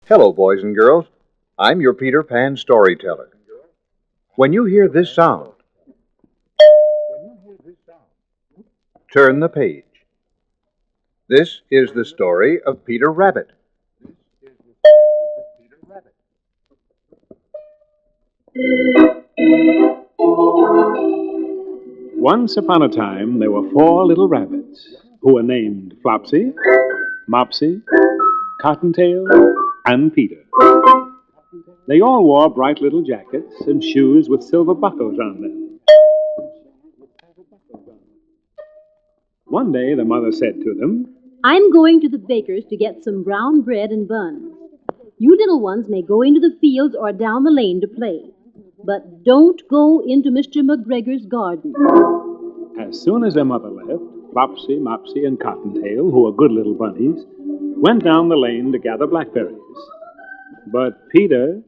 Hello, boys and girls. I'm your Peter Pan storyteller. When you hear this sound, turn the page. This is the story of Peter Rabbit. Once upon a time, there were 4 little rabbits who were named Flopsy, Mopsy, Cottontail, and Peter. They all wore bright little jackets and shoes with silver buckles on them. One day, the mother said to them, "I'm going to the baker's to get some brown bread and buns. You little ones may go into the fields or down the lane to play, but don't go into Mr. McGregor's garden." As soon as their mother left, Flopsy, Mopsy, and Cottontail, who were good little bunnies, went down the lane to gather blackberries. But Peter,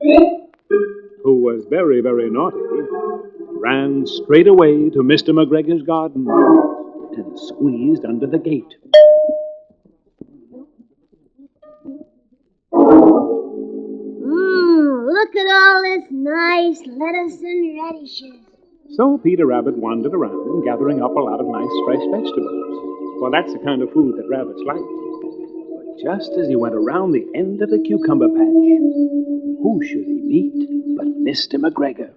who was very, very naughty, ran straight away to Mr. McGregor's garden and squeezed under the gate. Look at all this nice lettuce and radishes. So Peter Rabbit wandered around, gathering up a lot of nice fresh vegetables. Well, that's the kind of food that rabbits like. But just as he went around the end of the cucumber patch, who should he meet but Mr. McGregor?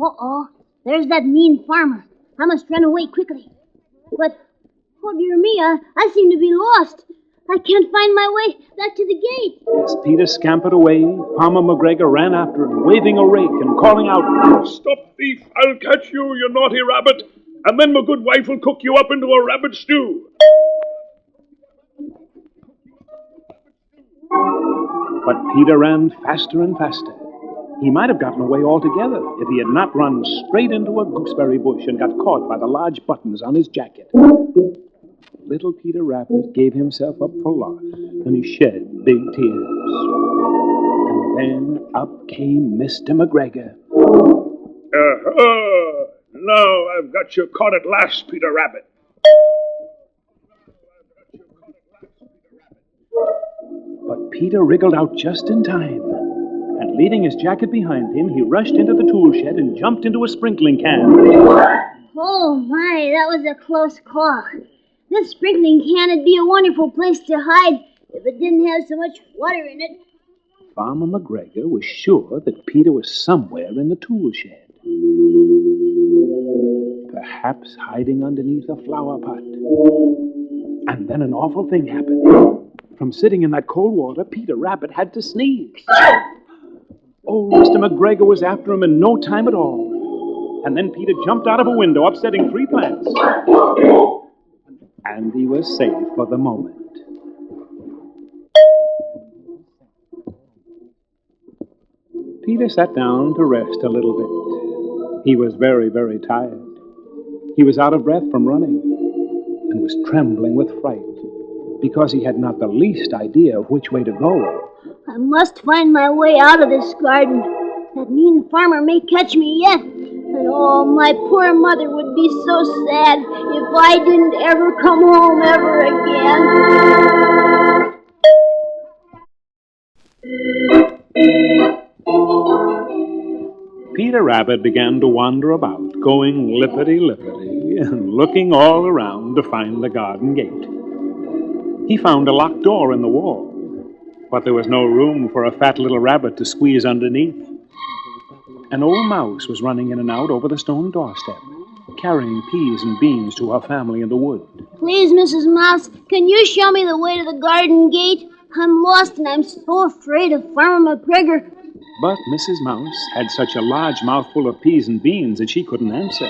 Uh-oh, there's that mean farmer. I must run away quickly. But, oh dear me, I seem to be lost. I can't find my way back to the gate. As Peter scampered away, Farmer McGregor ran after him, waving a rake and calling out, "Stop, thief! I'll catch you, you naughty rabbit, and then my good wife will cook you up into a rabbit stew." But Peter ran faster and faster. He might have gotten away altogether if he had not run straight into a gooseberry bush and got caught by the large buttons on his jacket. Little Peter Rabbit gave himself up for lost, and he shed big tears. And then up came Mr. McGregor. Now I've got you caught at last, Peter Rabbit. But Peter wriggled out just in time, and leaving his jacket behind him, he rushed into the tool shed and jumped into a sprinkling can. Oh my, that was a close call. This sprinkling can would be a wonderful place to hide if it didn't have so much water in it. Farmer McGregor was sure that Peter was somewhere in the tool shed. Perhaps hiding underneath a flower pot. And then an awful thing happened. From sitting in that cold water, Peter Rabbit had to sneeze. Oh, Mr. McGregor was after him in no time at all. And then Peter jumped out of a window, upsetting 3 plants. And he was safe for the moment. Peter sat down to rest a little bit. He was very, very tired. He was out of breath from running and was trembling with fright because he had not the least idea of which way to go. I must find my way out of this garden. That mean farmer may catch me yet. And oh, my poor mother would be so sad if I didn't ever come home ever again. Peter Rabbit began to wander about, going lippity-lippity and looking all around to find the garden gate. He found a locked door in the wall, but there was no room for a fat little rabbit to squeeze underneath. An old mouse was running in and out over the stone doorstep, carrying peas and beans to her family in the wood. Please, Mrs. Mouse, can you show me the way to the garden gate? I'm lost and I'm so afraid of Farmer McGregor. But Mrs. Mouse had such a large mouthful of peas and beans that she couldn't answer.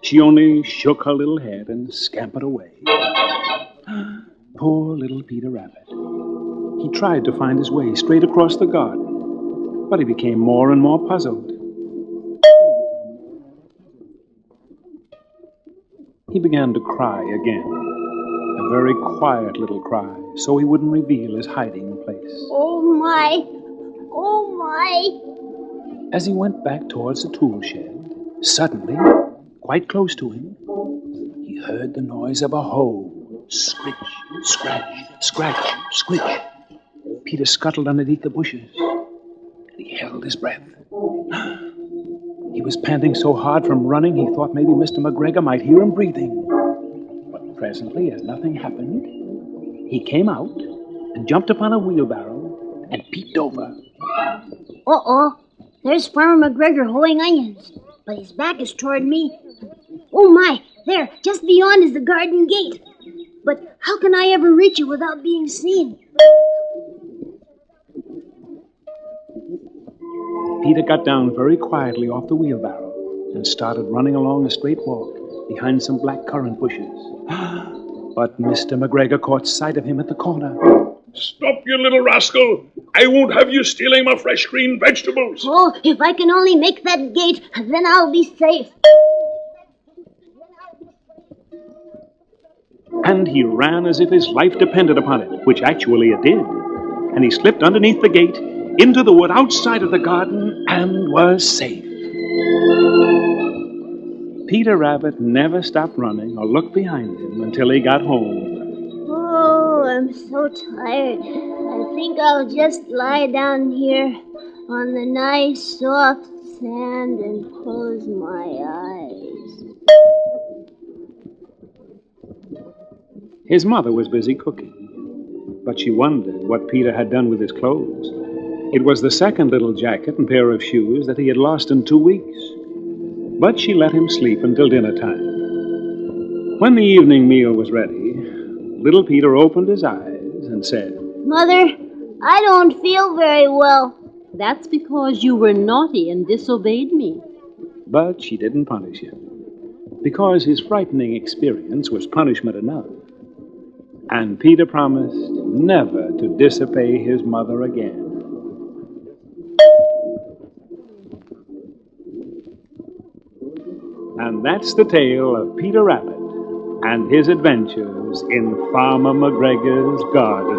She only shook her little head and scampered away. Poor little Peter Rabbit. He tried to find his way straight across the garden, but he became more and more puzzled. He began to cry again, a very quiet little cry, so he wouldn't reveal his hiding place. Oh my! Oh my! As he went back towards the tool shed, suddenly, quite close to him, he heard the noise of a hoe. Scritch, scratch, scratch, scritch. Peter scuttled underneath the bushes, and he held his breath. He was panting so hard from running, he thought maybe Mr. McGregor might hear him breathing. But presently, as nothing happened, he came out and jumped upon a wheelbarrow and peeked over. Uh-oh. There's Farmer McGregor hoeing onions, but his back is toward me. Oh my, there, just beyond is the garden gate. But how can I ever reach it without being seen? Peter got down very quietly off the wheelbarrow and started running along a straight walk behind some black currant bushes. But Mr. McGregor caught sight of him at the corner. Stop, you little rascal! I won't have you stealing my fresh green vegetables! Oh, if I can only make that gate, then I'll be safe. And he ran as if his life depended upon it, which actually it did. And he slipped underneath the gate, into the wood outside of the garden, and was safe. Peter Rabbit never stopped running or looked behind him until he got home. Oh, I'm so tired. I think I'll just lie down here on the nice soft sand and close my eyes. His mother was busy cooking, but she wondered what Peter had done with his clothes. It was the second little jacket and pair of shoes that he had lost in 2 weeks. But she let him sleep until dinner time. When the evening meal was ready, little Peter opened his eyes and said, Mother, I don't feel very well. That's because you were naughty and disobeyed me. But she didn't punish him, because his frightening experience was punishment enough. And Peter promised never to disobey his mother again. And that's the tale of Peter Rabbit and his adventures in Farmer McGregor's garden.